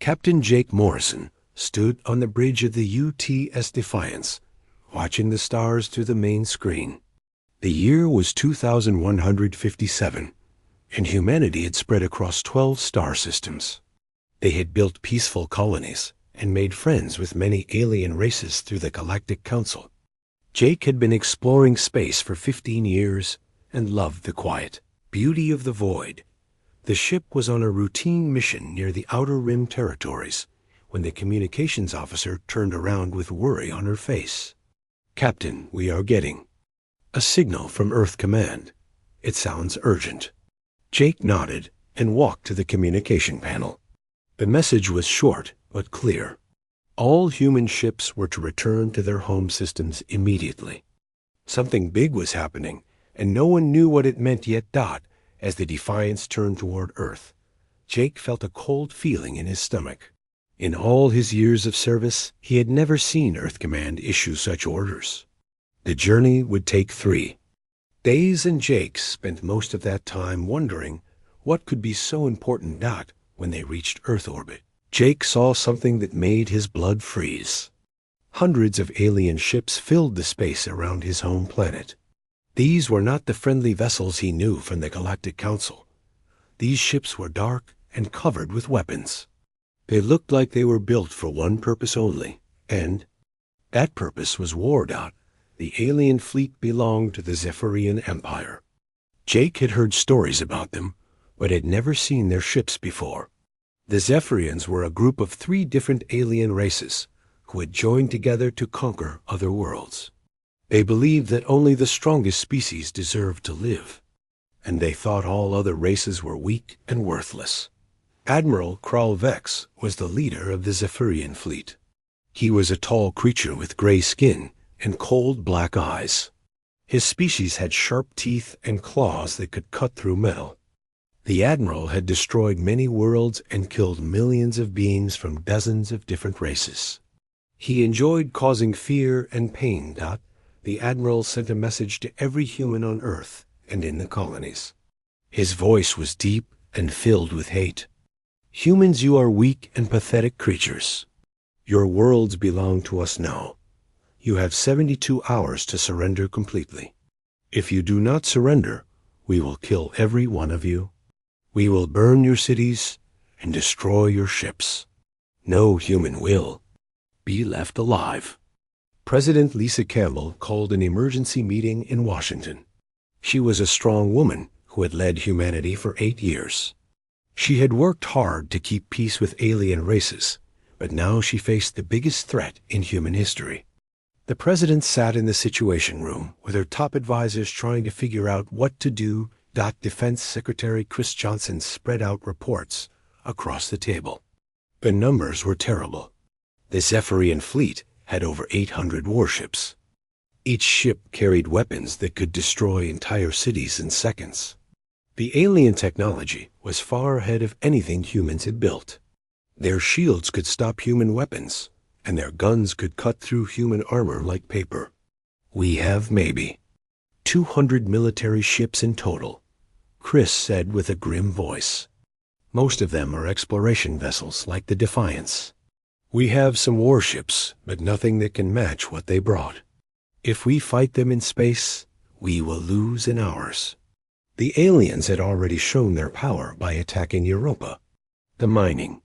Captain Jake Morrison stood on the bridge of the UTS Defiance, watching the stars through the main screen. The year was 2157, and humanity had spread across 12 star systems. They had built peaceful colonies and made friends with many alien races through the Galactic Council. Jake had been exploring space for 15 years and loved the quiet beauty of the void. The ship was on a routine mission near the Outer Rim territories when the communications officer turned around with worry on her face. "Captain, we are getting a signal from Earth Command. It sounds urgent." Jake nodded and walked to the communication panel. The message was short but clear. All human ships were to return to their home systems immediately. Something big was happening, and no one knew what it meant yet. As the Defiance turned toward Earth, Jake felt a cold feeling in his stomach. In all his years of service, he had never seen Earth Command issue such orders. The journey would take 3 days, and Jake spent most of that time wondering what could be so important. When they reached Earth orbit, Jake saw something that made his blood freeze. Hundreds of alien ships filled the space around his home planet. These were not the friendly vessels he knew from the Galactic Council. These ships were dark and covered with weapons. They looked like they were built for one purpose only, and that purpose was war. The alien fleet belonged to the Zephyrian Empire. Jake had heard stories about them, but had never seen their ships before. The Zephyrians were a group of 3 different alien races who had joined together to conquer other worlds. They believed that only the strongest species deserved to live, and they thought all other races were weak and worthless. Admiral Kral Vex was the leader of the Zephyrian fleet. He was a tall creature with gray skin and cold black eyes. His species had sharp teeth and claws that could cut through metal. The Admiral had destroyed many worlds and killed millions of beings from dozens of different races. He enjoyed causing fear and pain. The Admiral sent a message to every human on Earth and in the colonies. His voice was deep and filled with hate. "Humans, you are weak and pathetic creatures. Your worlds belong to us now. You have 72 hours to surrender completely. If you do not surrender, we will kill every one of you. We will burn your cities and destroy your ships. No human will be left alive." President Lisa Campbell called an emergency meeting in Washington. She was a strong woman who had led humanity for 8 years. She had worked hard to keep peace with alien races, but now she faced the biggest threat in human history. The president sat in the Situation Room with her top advisors trying to figure out what to do. Defense Secretary Chris Johnson spread out reports across the table. The numbers were terrible. The Zephyrian fleet had over 800 warships. Each ship carried weapons that could destroy entire cities in seconds. The alien technology was far ahead of anything humans had built. Their shields could stop human weapons, and their guns could cut through human armor like paper. "We have maybe 200 military ships in total," Chris said with a grim voice. "Most of them are exploration vessels like the Defiance. We have some warships, but nothing that can match what they brought. If we fight them in space, we will lose in hours." The aliens had already shown their power by attacking Europa. The mining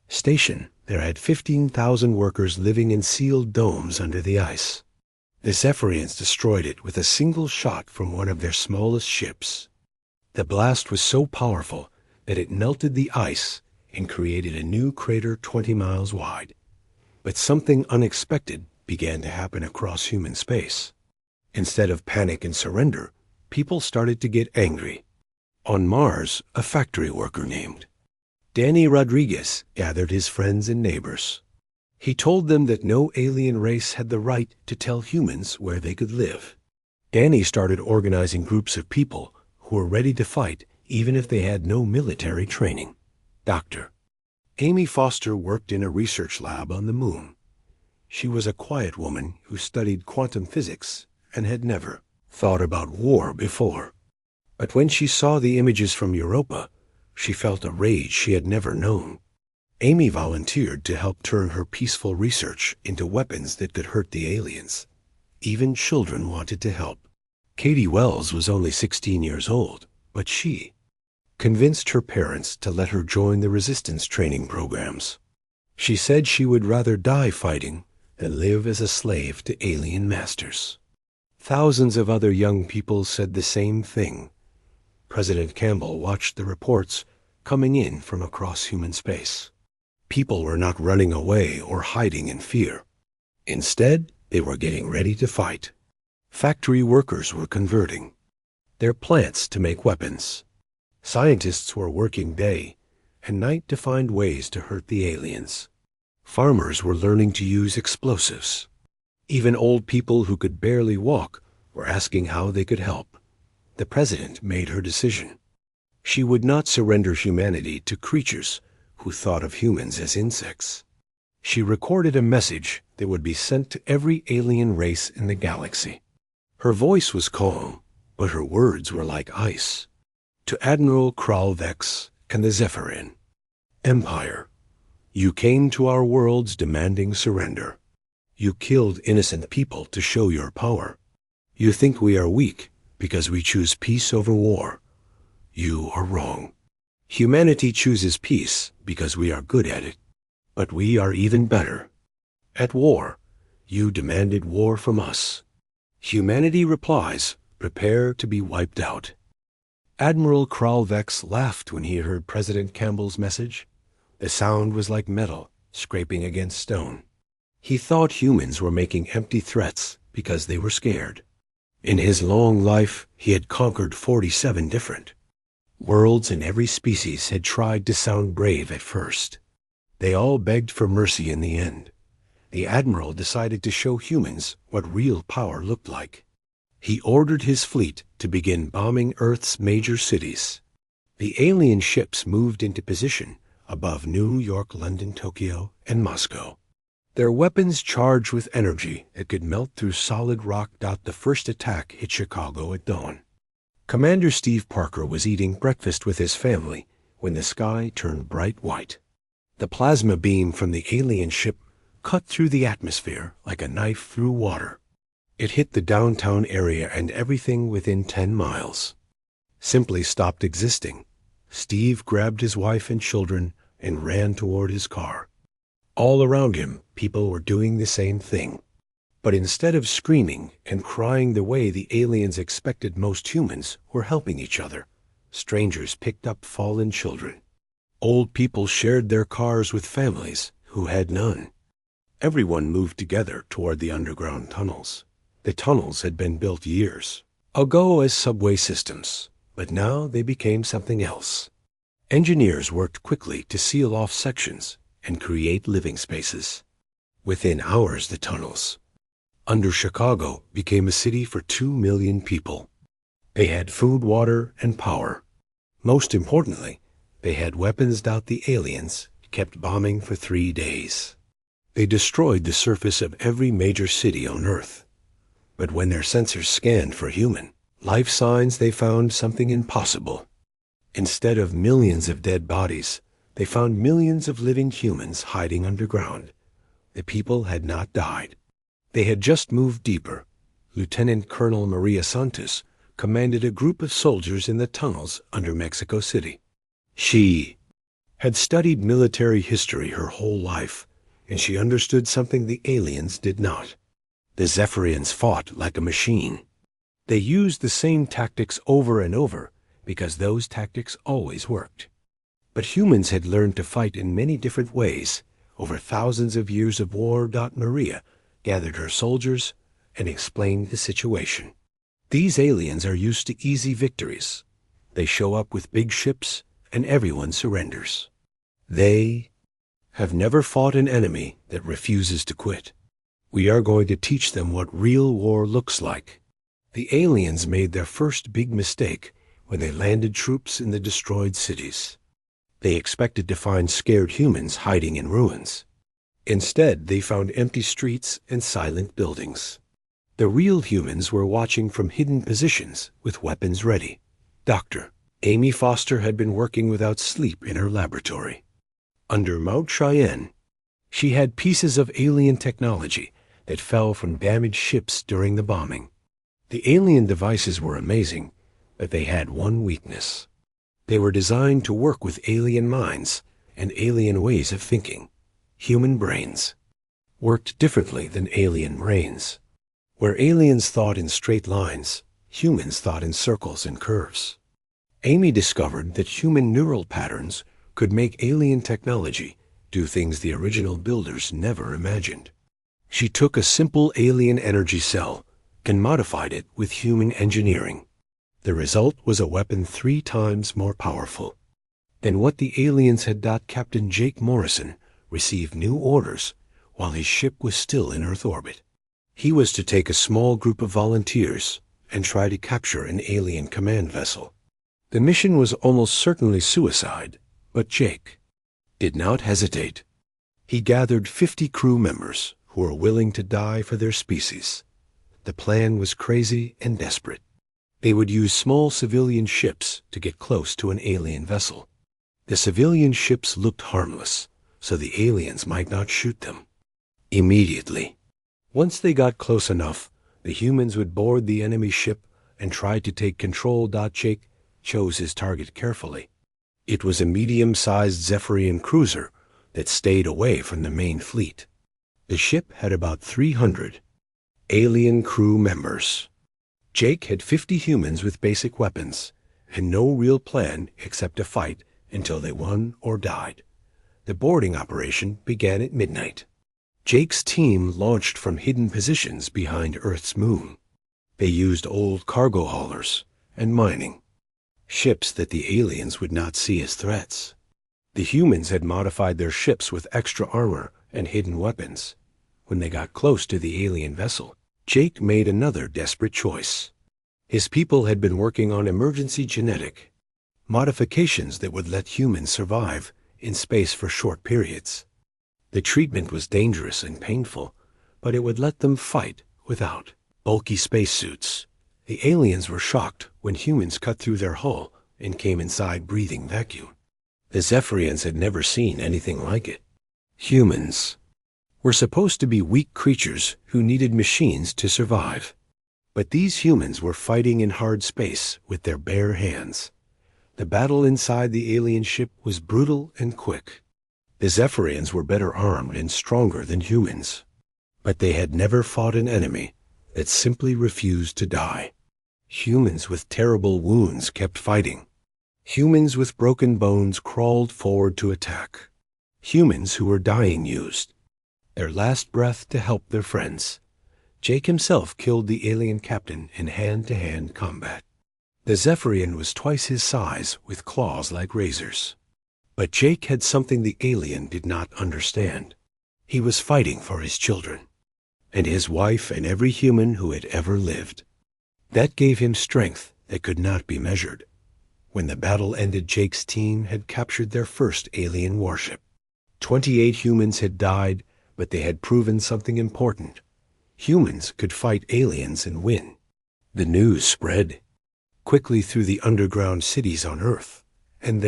station there had 15,000 workers living in sealed domes under the ice. The Zephyrians destroyed it with a single shot from one of their smallest ships. The blast was so powerful that it melted the ice and created a new crater 20 miles wide. But something unexpected began to happen across human space. Instead of panic and surrender, people started to get angry. On Mars, a factory worker named Danny Rodriguez gathered his friends and neighbors. He told them that no alien race had the right to tell humans where they could live. Danny started organizing groups of people who were ready to fight even if they had no military training. Dr. Amy Foster worked in a research lab on the moon. She was a quiet woman who studied quantum physics and had never thought about war before. But when she saw the images from Europa, she felt a rage she had never known. Amy volunteered to help turn her peaceful research into weapons that could hurt the aliens. Even children wanted to help. Katie Wells was only 16 years old, but she convinced her parents to let her join the resistance training programs. She said she would rather die fighting than live as a slave to alien masters. Thousands of other young people said the same thing. President Campbell watched the reports coming in from across human space. People were not running away or hiding in fear. Instead, they were getting ready to fight. Factory workers were converting their plants to make weapons. Scientists were working day and night to find ways to hurt the aliens. Farmers were learning to use explosives. Even old people who could barely walk were asking how they could help. The president made her decision. She would not surrender humanity to creatures who thought of humans as insects. She recorded a message that would be sent to every alien race in the galaxy. Her voice was calm, but her words were like ice. To Admiral Kralvex and the Zephyrin, Empire, you came to our worlds demanding surrender. You killed innocent people to show your power. You think we are weak because we choose peace over war. You are wrong. Humanity chooses peace because we are good at it. But we are even better. At war, you demanded war from us. Humanity replies, prepare to be wiped out. Admiral Kralvex laughed when he heard President Campbell's message. The sound was like metal scraping against stone. He thought humans were making empty threats because they were scared. In his long life, he had conquered 47 different worlds, and every species had tried to sound brave at first. They all begged for mercy in the end. The Admiral decided to show humans what real power looked like. He ordered his fleet to begin bombing Earth's major cities. The alien ships moved into position above New York, London, Tokyo, and Moscow. Their weapons charged with energy that could melt through solid rock. The first attack hit Chicago at dawn. Commander Steve Parker was eating breakfast with his family when the sky turned bright white. The plasma beam from the alien ship cut through the atmosphere like a knife through water. It hit the downtown area, and everything within 10 miles simply stopped existing. Steve grabbed his wife and children and ran toward his car. All around him, people were doing the same thing. But instead of screaming and crying the way the aliens expected, most humans were helping each other. Strangers picked up fallen children. Old people shared their cars with families who had none. Everyone moved together toward the underground tunnels. The tunnels had been built years ago as subway systems, but now they became something else. Engineers worked quickly to seal off sections and create living spaces. Within hours, the tunnels under Chicago became a city for 2 million people. They had food, water, and power. Most importantly, they had weapons. The aliens kept bombing for 3 days. They destroyed the surface of every major city on Earth. But when their sensors scanned for human life signs, they found something impossible. Instead of millions of dead bodies, they found millions of living humans hiding underground. The people had not died. They had just moved deeper. Lieutenant Colonel Maria Santos commanded a group of soldiers in the tunnels under Mexico City. She had studied military history her whole life, and she understood something the aliens did not. The Zephyrians fought like a machine. They used the same tactics over and over because those tactics always worked. But humans had learned to fight in many different ways over thousands of years of war. Maria gathered her soldiers and explained the situation. These aliens are used to easy victories. They show up with big ships and everyone surrenders. They have never fought an enemy that refuses to quit. We are going to teach them what real war looks like. The aliens made their first big mistake when they landed troops in the destroyed cities. They expected to find scared humans hiding in ruins. Instead, they found empty streets and silent buildings. The real humans were watching from hidden positions with weapons ready. Dr. Amy Foster had been working without sleep in her laboratory. under Mount Cheyenne. She had pieces of alien technology that fell from damaged ships during the bombing. The alien devices were amazing, but they had one weakness. They were designed to work with alien minds and alien ways of thinking. Human brains worked differently than alien brains. Where aliens thought in straight lines, humans thought in circles and curves. Amy discovered that human neural patterns could make alien technology do things the original builders never imagined. She took a simple alien energy cell and modified it with human engineering. The result was a weapon 3 times more powerful than what the aliens had. Captain Jake Morrison received new orders while his ship was still in Earth orbit. He was to take a small group of volunteers and try to capture an alien command vessel. The mission was almost certainly suicide, but Jake did not hesitate. He gathered 50 crew members who were willing to die for their species. The plan was crazy and desperate. They would use small civilian ships to get close to an alien vessel. The civilian ships looked harmless, so the aliens might not shoot them immediately. Once they got close enough, the humans would board the enemy ship and try to take control. Jake chose his target carefully. It was a medium-sized Zephyrian cruiser that stayed away from the main fleet. The ship had about 300 alien crew members. Jake had 50 humans with basic weapons and no real plan except to fight until they won or died. The boarding operation began at midnight. Jake's team launched from hidden positions behind Earth's moon. They used old cargo haulers and mining ships that the aliens would not see as threats. The humans had modified their ships with extra armor and hidden weapons. When they got close to the alien vessel, Jake made another desperate choice. His people had been working on emergency genetic modifications that would let humans survive in space for short periods. The treatment was dangerous and painful, but it would let them fight without bulky spacesuits. The aliens were shocked when humans cut through their hull and came inside breathing vacuum. The Zephyrians had never seen anything like it. Humans were supposed to be weak creatures who needed machines to survive. But these humans were fighting in hard space with their bare hands. The battle inside the alien ship was brutal and quick. The Zephyrians were better armed and stronger than humans, but they had never fought an enemy that simply refused to die. Humans with terrible wounds kept fighting. Humans with broken bones crawled forward to attack. Humans who were dying used their last breath to help their friends. Jake himself killed the alien captain in hand-to-hand combat. The Zephyrian was twice his size with claws like razors. But Jake had something the alien did not understand. He was fighting for his children, and his wife and every human who had ever lived. That gave him strength that could not be measured. When the battle ended, Jake's team had captured their first alien warship. 28 humans had died, but they had proven something important. Humans could fight aliens and win. The news spread quickly through the underground cities on Earth, and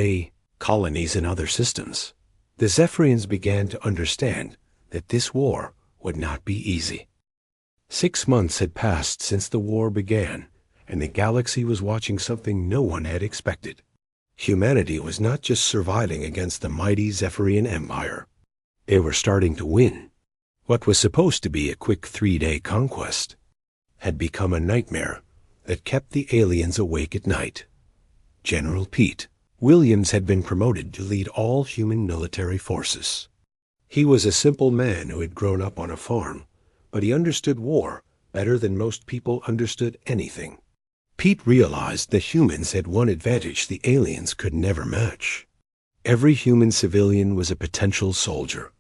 colonies in other systems. The Zephyrians began to understand that this war would not be easy. 6 months had passed since the war began, and the galaxy was watching something no one had expected. Humanity was not just surviving against the mighty Zephyrian Empire. They were starting to win. What was supposed to be a quick 3-day conquest had become a nightmare that kept the aliens awake at night. General Pete Williams had been promoted to lead all human military forces. He was a simple man who had grown up on a farm, but he understood war better than most people understood anything. Pete realized that humans had one advantage the aliens could never match. Every human civilian was a potential soldier.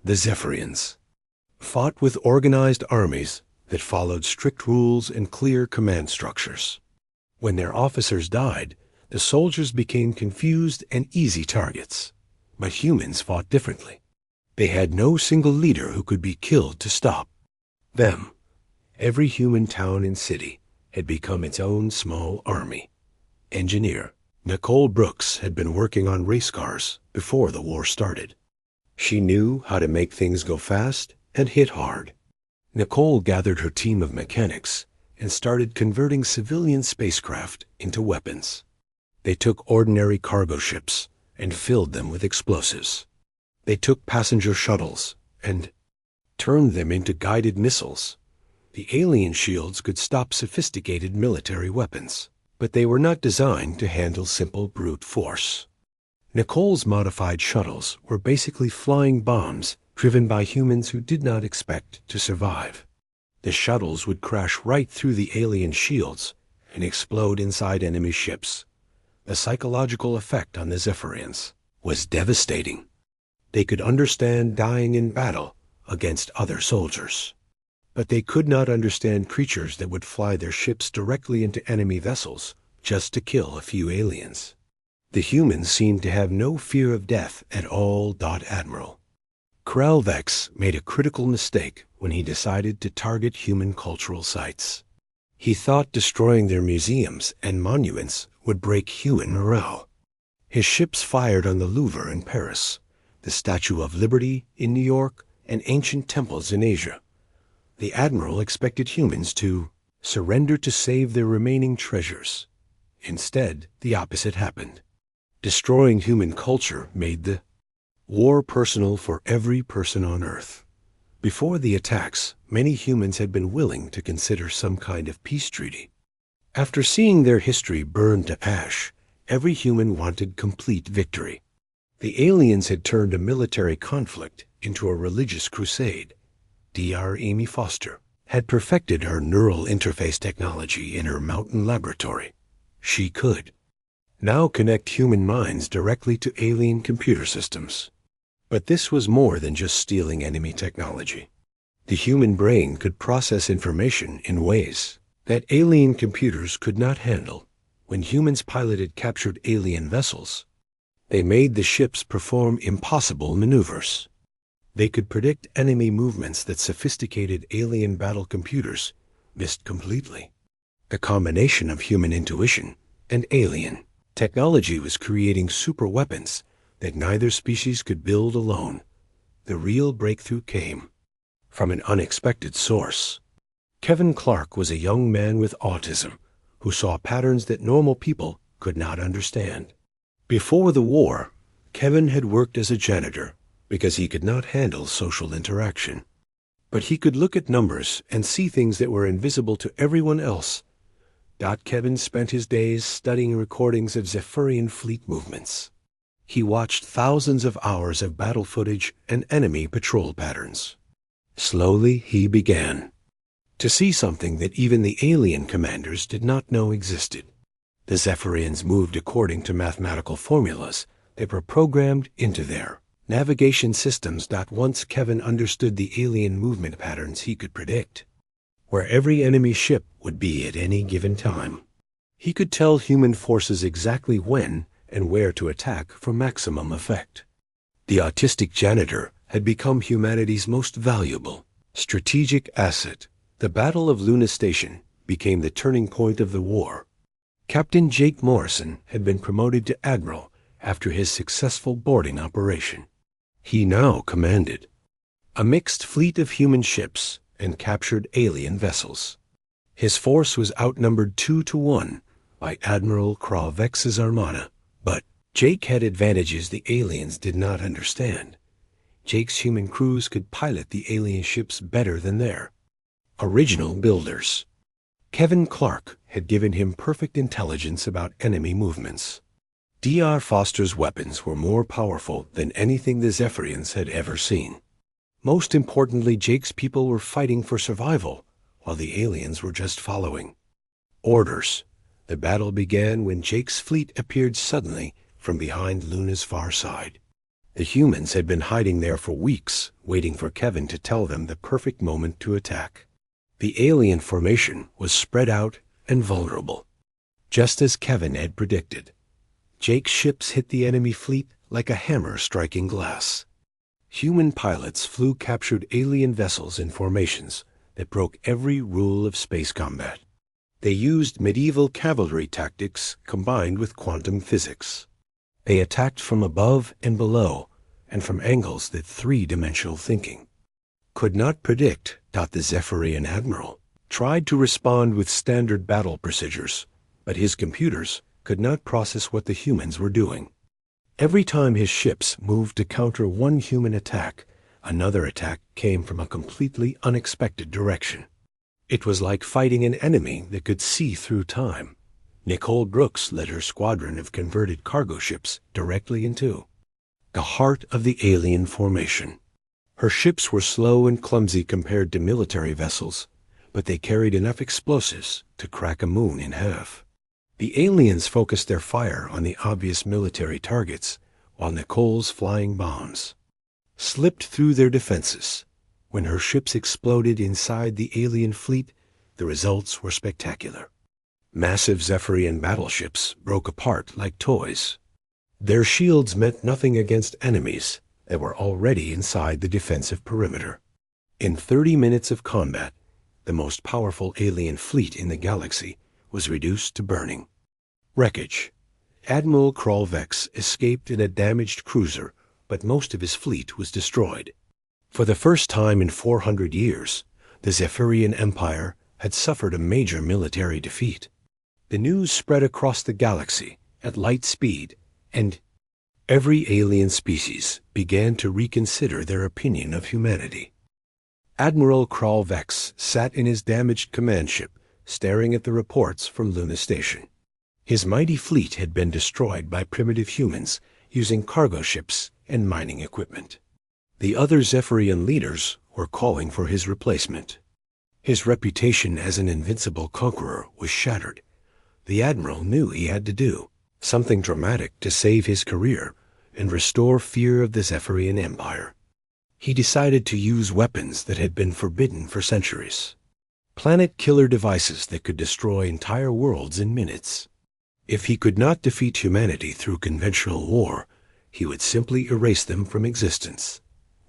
The Zephyrians fought with organized armies that followed strict rules and clear command structures. When their officers died, the soldiers became confused and easy targets. But humans fought differently. They had no single leader who could be killed to stop them. Every human town and city had become its own small army. Engineer Nicole Brooks had been working on race cars before the war started. She knew how to make things go fast and hit hard. Nicole gathered her team of mechanics and started converting civilian spacecraft into weapons. They took ordinary cargo ships and filled them with explosives. They took passenger shuttles and turned them into guided missiles. The alien shields could stop sophisticated military weapons, but they were not designed to handle simple brute force. Nicole's modified shuttles were basically flying bombs driven by humans who did not expect to survive. The shuttles would crash right through the alien shields and explode inside enemy ships. The psychological effect on the Zephyrians was devastating. They could understand dying in battle against other soldiers, but they could not understand creatures that would fly their ships directly into enemy vessels just to kill a few aliens. The humans seemed to have no fear of death at all. Admiral Kralvex made a critical mistake when he decided to target human cultural sites. He thought destroying their museums and monuments would break human morale. His ships fired on the Louvre in Paris, the Statue of Liberty in New York, and ancient temples in Asia. The admiral expected humans to surrender to save their remaining treasures. Instead, the opposite happened. Destroying human culture made the war personal for every person on Earth. Before the attacks, many humans had been willing to consider some kind of peace treaty. After seeing their history burned to ash, every human wanted complete victory. The aliens had turned a military conflict into a religious crusade. Dr. Amy Foster had perfected her neural interface technology in her mountain laboratory. She could now connect human minds directly to alien computer systems. But this was more than just stealing enemy technology. The human brain could process information in ways that alien computers could not handle. When humans piloted captured alien vessels, they made the ships perform impossible maneuvers. They could predict enemy movements that sophisticated alien battle computers missed completely. The combination of human intuition and alien technology was creating super weapons that neither species could build alone. The real breakthrough came from an unexpected source. Kevin Clark was a young man with autism who saw patterns that normal people could not understand. Before the war, Kevin had worked as a janitor because he could not handle social interaction. But he could look at numbers and see things that were invisible to everyone else. Kevin spent his days studying recordings of Zephyrian fleet movements. He watched thousands of hours of battle footage and enemy patrol patterns. Slowly, he began to see something that even the alien commanders did not know existed. The Zephyrians moved according to mathematical formulas that were programmed into their navigation systems. Once Kevin understood the alien movement patterns he could predict where every enemy ship would be at any given time. He could tell human forces exactly when and where to attack for maximum effect. The autistic janitor had become humanity's most valuable strategic asset. The Battle of Luna Station became the turning point of the war. Captain Jake Morrison had been promoted to admiral after his successful boarding operation. He now commanded a mixed fleet of human ships and captured alien vessels. His force was outnumbered 2-1 by Admiral Kralvex's armada, but Jake had advantages the aliens did not understand. Jake's human crews could pilot the alien ships better than their original builders. Kevin Clark had given him perfect intelligence about enemy movements. Dr. Foster's weapons were more powerful than anything the Zephyrians had ever seen. Most importantly, Jake's people were fighting for survival, while the aliens were just following orders. The battle began when Jake's fleet appeared suddenly from behind Luna's far side. The humans had been hiding there for weeks, waiting for Kevin to tell them the perfect moment to attack. The alien formation was spread out and vulnerable, just as Kevin had predicted. Jake's ships hit the enemy fleet like a hammer striking glass. Human pilots flew captured alien vessels in formations that broke every rule of space combat. They used medieval cavalry tactics combined with quantum physics. They attacked from above and below and from angles that three-dimensional thinking could not predict. The Zephyrian admiral tried to respond with standard battle procedures, but his computers could not process what the humans were doing. Every time his ships moved to counter one human attack, another attack came from a completely unexpected direction. It was like fighting an enemy that could see through time. Nicole Brooks led her squadron of converted cargo ships directly into the heart of the alien formation. Her ships were slow and clumsy compared to military vessels, but they carried enough explosives to crack a moon in half. The aliens focused their fire on the obvious military targets, while Nicole's flying bombs slipped through their defenses. When her ships exploded inside the alien fleet, the results were spectacular. Massive Zephyrian battleships broke apart like toys. Their shields meant nothing against enemies that were already inside the defensive perimeter. In 30 minutes of combat, the most powerful alien fleet in the galaxy was reduced to burning wreckage. Admiral Kralvex escaped in a damaged cruiser, but most of his fleet was destroyed. For the first time in 400 years, the Zephyrian Empire had suffered a major military defeat. The news spread across the galaxy at light speed, and every alien species began to reconsider their opinion of humanity. Admiral Kralvex sat in his damaged command ship, staring at the reports from Luna Station. His mighty fleet had been destroyed by primitive humans using cargo ships and mining equipment. The other Zephyrian leaders were calling for his replacement. His reputation as an invincible conqueror was shattered. The admiral knew he had to do something dramatic to save his career and restore fear of the Zephyrian Empire. He decided to use weapons that had been forbidden for centuries. Planet-killer devices that could destroy entire worlds in minutes. If he could not defeat humanity through conventional war, he would simply erase them from existence.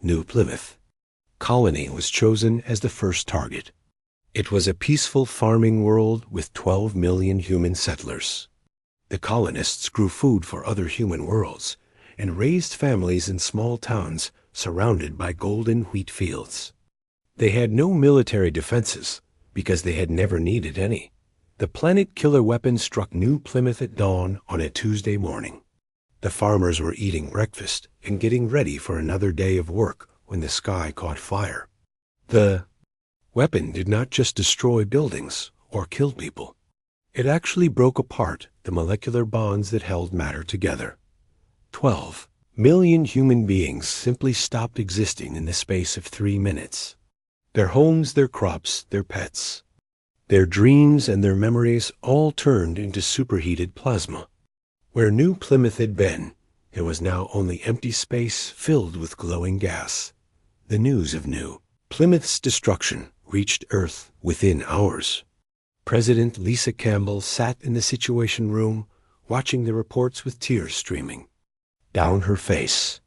New Plymouth Colony was chosen as the first target. It was a peaceful farming world with 12 million human settlers. The colonists grew food for other human worlds and raised families in small towns surrounded by golden wheat fields. They had no military defenses because they had never needed any. The planet-killer weapon struck New Plymouth at dawn on a Tuesday morning. The farmers were eating breakfast and getting ready for another day of work when the sky caught fire. The weapon did not just destroy buildings or kill people. It actually broke apart the molecular bonds that held matter together. 12 million human beings simply stopped existing in the space of 3 minutes. Their homes, their crops, their pets, their dreams and their memories all turned into superheated plasma. Where New Plymouth had been, there was now only empty space filled with glowing gas. The news of New Plymouth's destruction reached Earth within hours. President Lisa Campbell sat in the Situation Room, watching the reports with tears streaming down her face.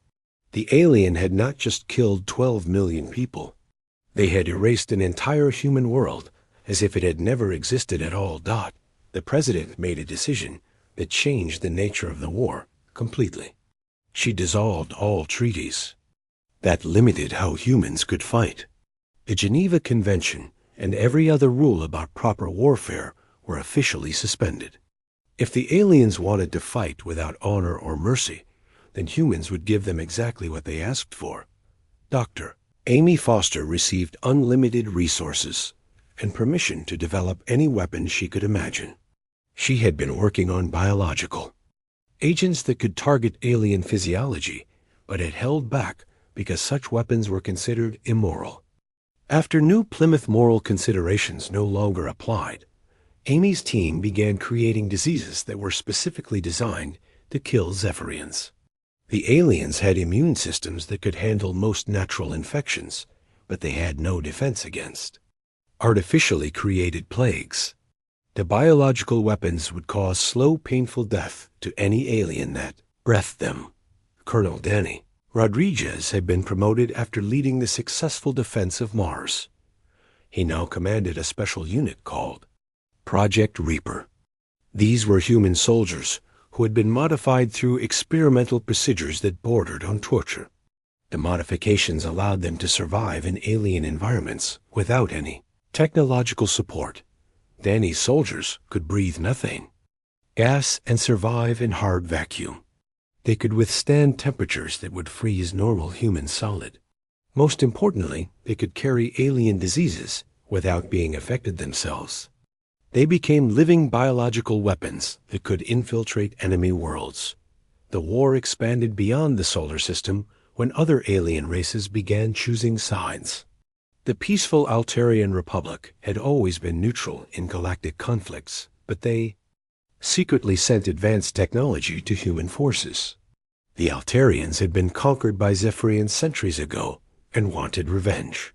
The alien had not just killed 12 million people. They had erased an entire human world as if it had never existed at all. The president made a decision that changed the nature of the war completely. She dissolved all treaties that limited how humans could fight. The Geneva Convention and every other rule about proper warfare were officially suspended. If the aliens wanted to fight without honor or mercy, then humans would give them exactly what they asked for. Dr. Amy Foster received unlimited resources and permission to develop any weapon she could imagine. She had been working on biological agents that could target alien physiology, but had held back because such weapons were considered immoral. After New Plymouth moral considerations no longer applied, Amy's team began creating diseases that were specifically designed to kill Zephyrians. The aliens had immune systems that could handle most natural infections, but they had no defense against artificially created plagues. The biological weapons would cause slow, painful death to any alien that breathed them. Colonel Danny Rodriguez had been promoted after leading the successful defense of Mars. He now commanded a special unit called Project Reaper. These were human soldiers who had been modified through experimental procedures that bordered on torture. The modifications allowed them to survive in alien environments without any technological support. Danny's soldiers could breathe methane gas and survive in hard vacuum. They could withstand temperatures that would freeze normal humans solid. Most importantly, they could carry alien diseases without being affected themselves. They became living biological weapons that could infiltrate enemy worlds. The war expanded beyond the solar system when other alien races began choosing sides. The peaceful Altarian Republic had always been neutral in galactic conflicts, but they secretly sent advanced technology to human forces. The Altarians had been conquered by Zephyrians centuries ago and wanted revenge.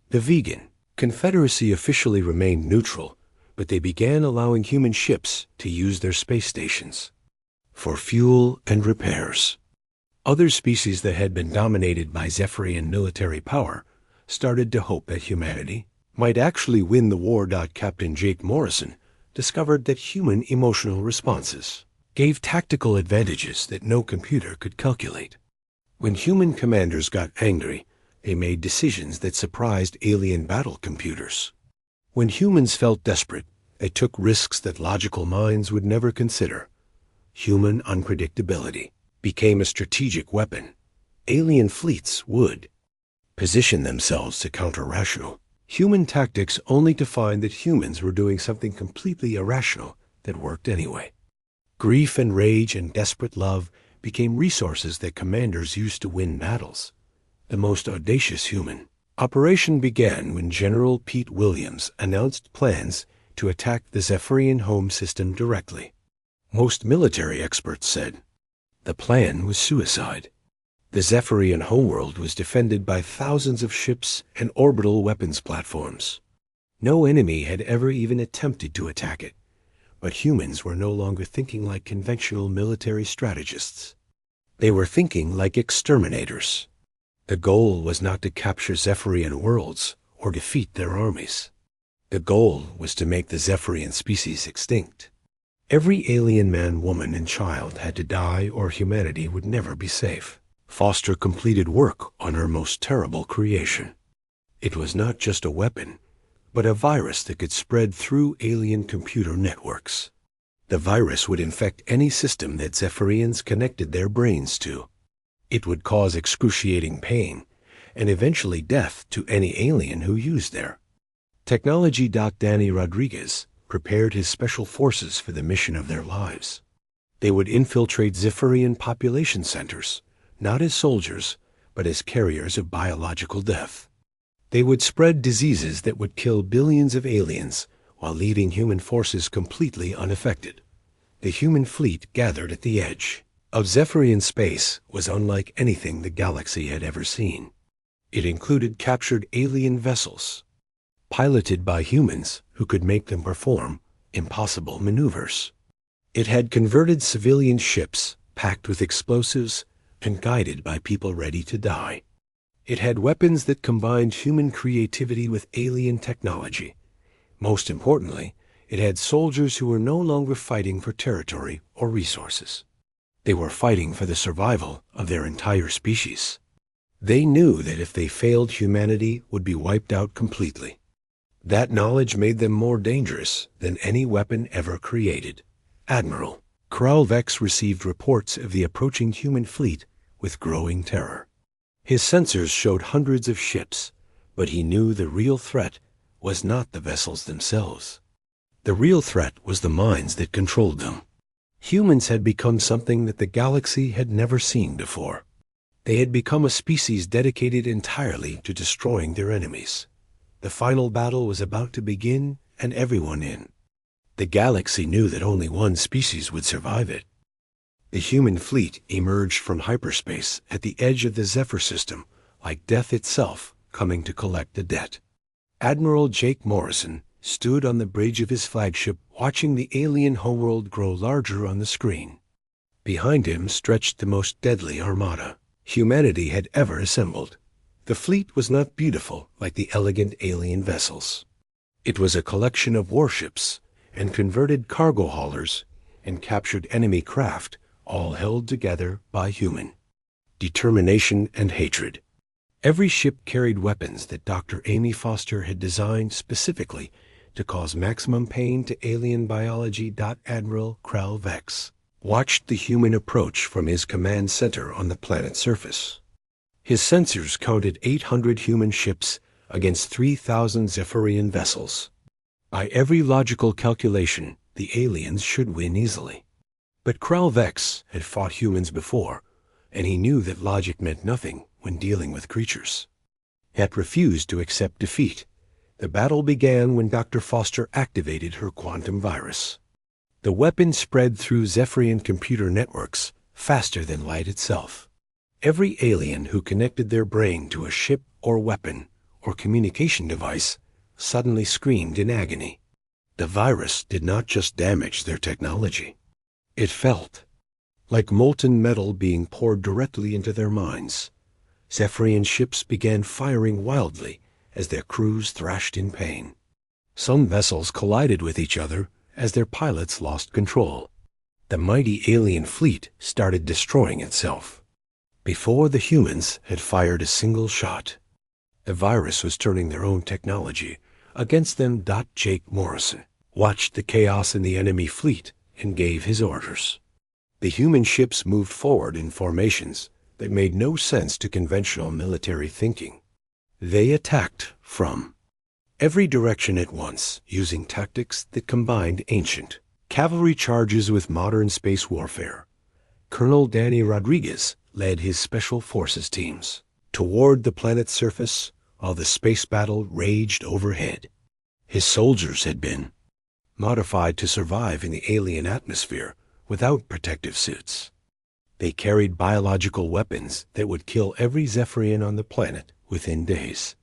The Vegan Confederacy officially remained neutral, but they began allowing human ships to use their space stations for fuel and repairs. Other species that had been dominated by Zephyrian military power started to hope that humanity might actually win the war. Captain Jake Morrison discovered that human emotional responses gave tactical advantages that no computer could calculate. When human commanders got angry, they made decisions that surprised alien battle computers. When humans felt desperate, they took risks that logical minds would never consider. Human unpredictability became a strategic weapon. Alien fleets would position themselves to counter rational human tactics, only to find that humans were doing something completely irrational that worked anyway. Grief and rage and desperate love became resources that commanders used to win battles. The most audacious human operation began when General Pete Williams announced plans to attack the Zephyrian home system directly. Most military experts said the plan was suicide. The Zephyrian homeworld was defended by thousands of ships and orbital weapons platforms. No enemy had ever even attempted to attack it, but humans were no longer thinking like conventional military strategists. They were thinking like exterminators. The goal was not to capture Zephyrian worlds or defeat their armies. The goal was to make the Zephyrian species extinct. Every alien man, woman, and child had to die, or humanity would never be safe. Foster completed work on her most terrible creation. It was not just a weapon, but a virus that could spread through alien computer networks. The virus would infect any system that Zephyrians connected their brains to. It would cause excruciating pain and eventually death to any alien who used their technology. Danny Rodriguez prepared his special forces for the mission of their lives. They would infiltrate Zephyrian population centers, not as soldiers, but as carriers of biological death. They would spread diseases that would kill billions of aliens while leaving human forces completely unaffected. The human fleet gathered at the edge of Zephyrian space was unlike anything the galaxy had ever seen. It included captured alien vessels, piloted by humans who could make them perform impossible maneuvers. It had converted civilian ships packed with explosives and guided by people ready to die. It had weapons that combined human creativity with alien technology. Most importantly, it had soldiers who were no longer fighting for territory or resources. They were fighting for the survival of their entire species. They knew that if they failed, humanity would be wiped out completely. That knowledge made them more dangerous than any weapon ever created. Admiral Krall Vex received reports of the approaching human fleet with growing terror. His sensors showed hundreds of ships, but he knew the real threat was not the vessels themselves. The real threat was the minds that controlled them. Humans had become something that the galaxy had never seen before. They had become a species dedicated entirely to destroying their enemies. The final battle was about to begin, and everyone in the galaxy knew that only one species would survive it. The human fleet emerged from hyperspace at the edge of the Zephyr system, like death itself coming to collect a debt. Admiral Jake Morrison stood on the bridge of his flagship, watching the alien homeworld grow larger on the screen. Behind him stretched the most deadly armada humanity had ever assembled. The fleet was not beautiful like the elegant alien vessels. It was a collection of warships and converted cargo haulers and captured enemy craft, all held together by human determination, and hatred. Every ship carried weapons that Dr. Amy Foster had designed specifically to cause maximum pain to alien biology. Admiral Krell Vex watched the human approach from his command center on the planet's surface. His sensors counted 800 human ships against 3,000 Zephyrian vessels. By every logical calculation, the aliens should win easily. But Krell Vex had fought humans before, and he knew that logic meant nothing when dealing with creatures. He had refused to accept defeat. The battle began when Dr. Foster activated her quantum virus. The weapon spread through Zephyrian computer networks faster than light itself. Every alien who connected their brain to a ship or weapon or communication device suddenly screamed in agony. The virus did not just damage their technology. It felt like molten metal being poured directly into their minds. Zephyrian ships began firing wildly as their crews thrashed in pain. Some vessels collided with each other as their pilots lost control. The mighty alien fleet started destroying itself before the humans had fired a single shot. The virus was turning their own technology against them. Jake Morrison watched the chaos in the enemy fleet and gave his orders. The human ships moved forward in formations that made no sense to conventional military thinking. They attacked from every direction at once, using tactics that combined ancient cavalry charges with modern space warfare. Colonel Danny Rodriguez led his special forces teams toward the planet's surface while the space battle raged overhead. His soldiers had been modified to survive in the alien atmosphere without protective suits. They carried biological weapons that would kill every Zephyrian on the planet within days.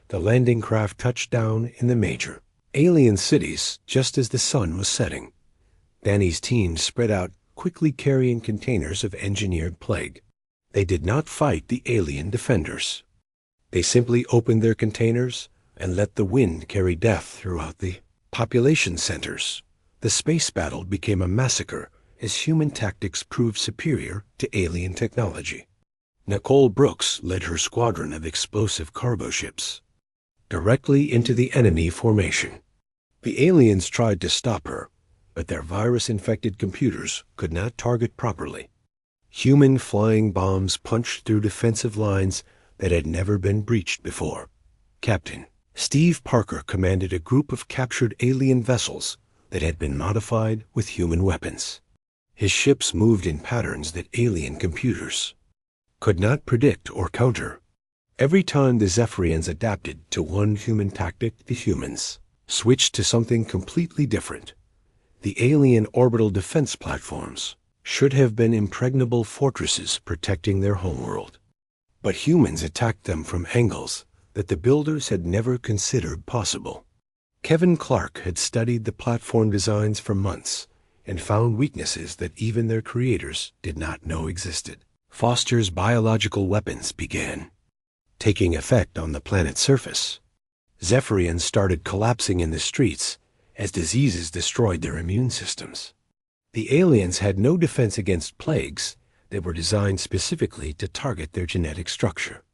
The landing craft touched down in the major alien cities just as the sun was setting. Danny's team spread out, quickly carrying containers of engineered plague. They did not fight the alien defenders. They simply opened their containers and let the wind carry death throughout the population centers. The space battle became a massacre as human tactics proved superior to alien technology. Nicole Brooks led her squadron of explosive cargo ships directly into the enemy formation. The aliens tried to stop her, but their virus-infected computers could not target properly. Human flying bombs punched through defensive lines that had never been breached before. Captain Steve Parker commanded a group of captured alien vessels that had been modified with human weapons. His ships moved in patterns that alien computers could not predict or counter. Every time the Zephyrians adapted to one human tactic, the humans switched to something completely different. The alien orbital defense platforms should have been impregnable fortresses protecting their homeworld. But humans attacked them from angles that the builders had never considered possible. Kevin Clark had studied the platform designs for months and found weaknesses that even their creators did not know existed. Foster's biological weapons began taking effect on the planet's surface. Zephyrians started collapsing in the streets as diseases destroyed their immune systems. The aliens had no defense against plagues that were designed specifically to target their genetic structure.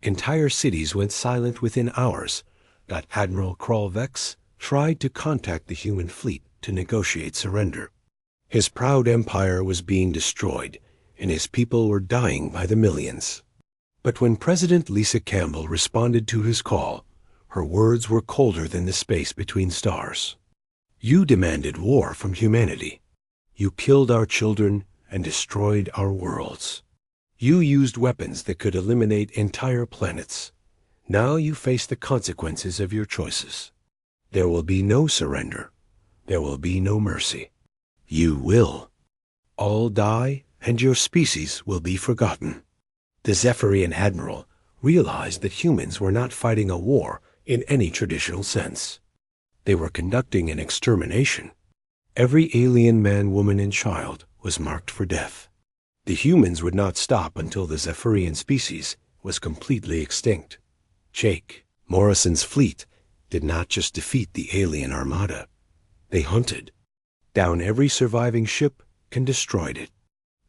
Entire cities went silent within hours. Admiral Krell Vex tried to contact the human fleet to negotiate surrender. His proud empire was being destroyed, and his people were dying by the millions. But when President Lisa Campbell responded to his call, her words were colder than the space between stars. You demanded war from humanity. You killed our children and destroyed our worlds. You used weapons that could eliminate entire planets. Now you face the consequences of your choices. There will be no surrender. There will be no mercy. You will all die, and your species will be forgotten. The Zephyrian admiral realized that humans were not fighting a war in any traditional sense. They were conducting an extermination. Every alien man, woman, and child was marked for death. The humans would not stop until the Zephyrian species was completely extinct. Jake Morrison's fleet did not just defeat the alien armada. They hunted down every surviving ship and destroyed it.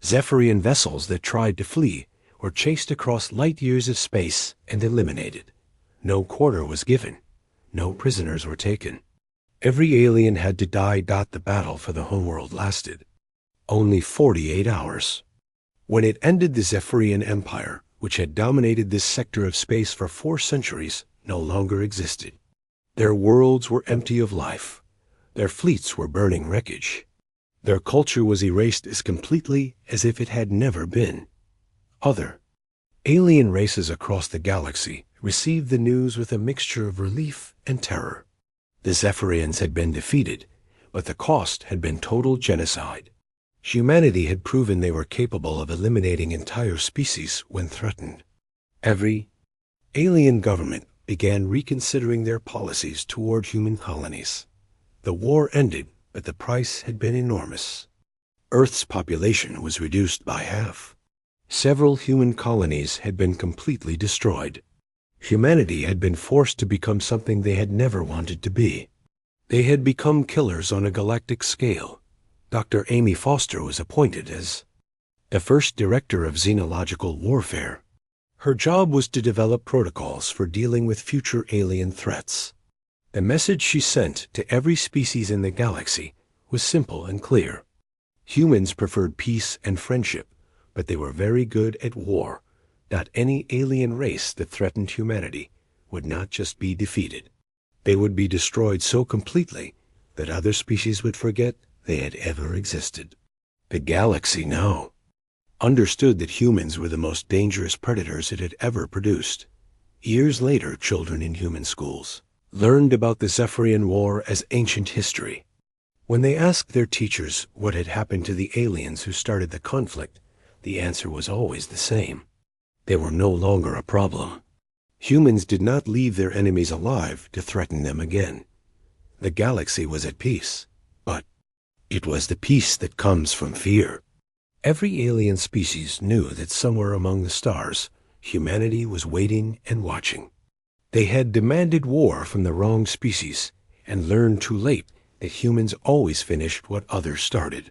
Zephyrian vessels that tried to flee were chased across light years of space and eliminated. No quarter was given. No prisoners were taken. Every alien had to die. The battle for the homeworld lasted only 48 hours. When it ended, the Zephyrian Empire, which had dominated this sector of space for 4 centuries, no longer existed. Their worlds were empty of life. Their fleets were burning wreckage. Their culture was erased as completely as if it had never been. Other alien races across the galaxy received the news with a mixture of relief and terror. The Zephyrians had been defeated, but the cost had been total genocide. Humanity had proven they were capable of eliminating entire species when threatened. Every alien government began reconsidering their policies toward human colonies. The war ended, but the price had been enormous. Earth's population was reduced by half. Several human colonies had been completely destroyed. Humanity had been forced to become something they had never wanted to be. They had become killers on a galactic scale. Dr. Amy Foster was appointed as the first director of xenological warfare. Her job was to develop protocols for dealing with future alien threats. The message she sent to every species in the galaxy was simple and clear. Humans preferred peace and friendship, but they were very good at war. Not any alien race that threatened humanity would not just be defeated. They would be destroyed so completely that other species would forget they had ever existed. The galaxy now understood that humans were the most dangerous predators it had ever produced. Years later, children in human schools learned about the Zephyrian War as ancient history. When they asked their teachers what had happened to the aliens who started the conflict, the answer was always the same. They were no longer a problem. Humans did not leave their enemies alive to threaten them again. The galaxy was at peace, but it was the peace that comes from fear. Every alien species knew that somewhere among the stars, humanity was waiting and watching. They had demanded war from the wrong species and learned too late that humans always finished what others started.